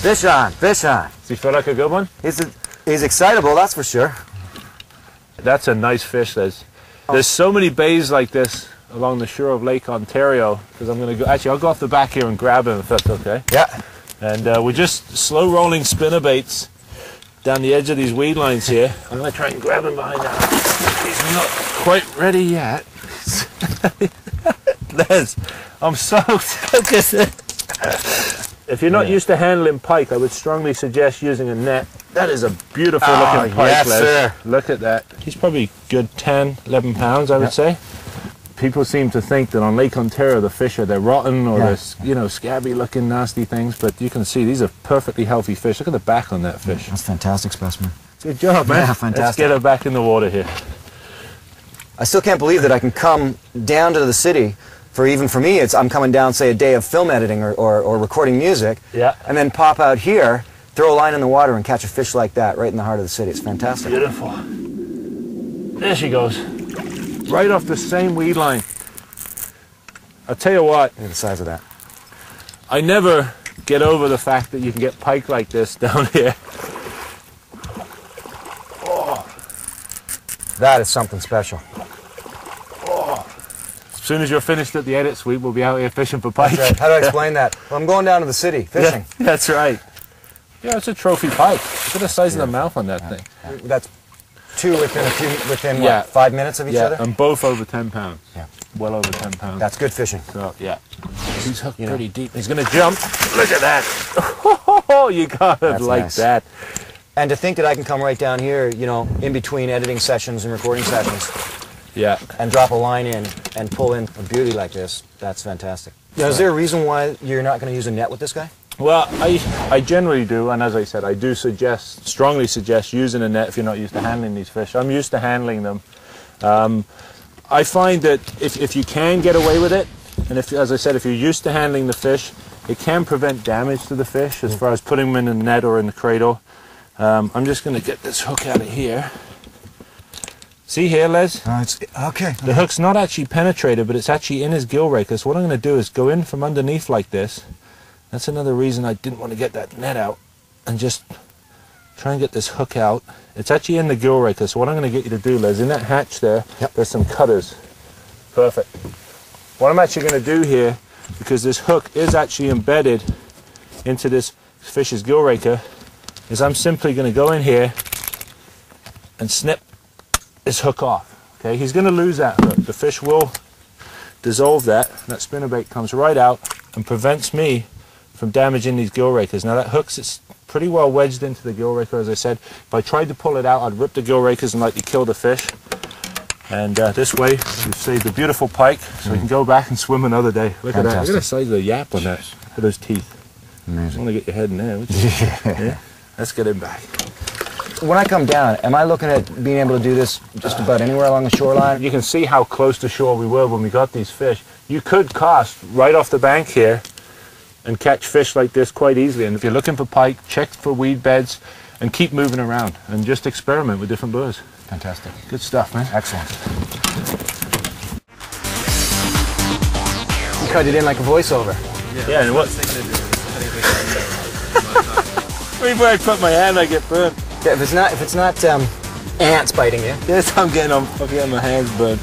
Fish on, fish on. Does he feel like a good one? He's excitable, that's for sure. That's a nice fish, Liz. There's so many bays like this along the shore of Lake Ontario, because I'm going to go, actually I'll go off the back here and grab him if that's okay. Yeah. And we're just slow rolling spinnerbaits down the edge of these weed lines here. I'm going to try and grab him behind that. He's not quite ready yet. Liz, I'm soaked. Look at this. If you're not used to handling pike, I would strongly suggest using a net. That is a beautiful looking pike, yes, Les. sir. Look at that. He's probably good 10, 11 pounds, I would say. People seem to think that on Lake Ontario the fish they're rotten or they're, you know, scabby looking nasty things, but you can see these are perfectly healthy fish. Look at the back on that fish. That's a fantastic specimen. Good job, man. Yeah, fantastic. Let's get her back in the water here. I still can't believe that I can come down to the city even for me, I'm coming down, say, a day of film editing or recording music, and then pop out here, throw a line in the water and catch a fish like that right in the heart of the city. It's fantastic. Beautiful. There she goes. Right off the same weed line. I'll tell you what. Look at the size of that. I never get over the fact that you can get pike like this down here. Oh. That is something special. As soon as you're finished at the edit suite, we'll be out here fishing for pike. That's right. How do I explain that? Well, I'm going down to the city fishing. Yeah, that's right. Yeah, it's a trophy pike. Look at the size of the mouth on that thing. That's two within what, 5 minutes of each other? And both over 10 pounds. Yeah. Well over 10 pounds. That's good fishing. So, yeah. He's hooked pretty deep. He's going to jump. Look at that. Oh, you gotta like nice. That. And to think that I can come right down here, you know, in between editing sessions and recording sessions. Yeah. And drop a line in and pull in a beauty like this, that's fantastic. Now, is there a reason why you're not going to use a net with this guy? Well, I generally do, and as I said, I do strongly suggest using a net if you're not used to handling these fish. I'm used to handling them. I find that if you can get away with it, and as I said, if you're used to handling the fish, it can prevent damage to the fish as far as putting them in the net or in the cradle. I'm just going to get this hook out of here. See here, Les? Okay. The hook's not actually penetrated, but it's actually in his gill raker. So what I'm going to do is go in from underneath like this. That's another reason I didn't want to get that net out. And just try and get this hook out. It's actually in the gill raker. So what I'm going to get you to do, Les, in that hatch there, there's some cutters. Perfect. What I'm actually going to do here, because this hook is actually embedded into this fish's gill raker, is I'm simply going to go in here and snip this hook off. Okay, he's going to lose that hook. The fish will dissolve that. That spinnerbait comes right out and prevents me from damaging these gill rakers. Now that hook's it's pretty well wedged into the gill raker, as I said. If I tried to pull it out, I'd rip the gill rakers and likely kill the fish. And this way, we've saved a beautiful pike, so we can go back and swim another day. Look at that. Look at the size of the yap on that. Look at those teeth. Amazing. I want to get your head in there. Yeah. Let's get him back. When I come down, am I looking at being able to do this just about anywhere along the shoreline? You can see how close to shore we were when we got these fish. You could cast right off the bank here and catch fish like this quite easily. And if you're looking for pike, check for weed beds and keep moving around and just experiment with different lures. Fantastic. Good stuff, man. Excellent. You cut it in like a voiceover. Yeah, and what? Before I put my hand, I get burnt. Yeah, if it's not ants biting you. Yes, I'm getting my hands burned.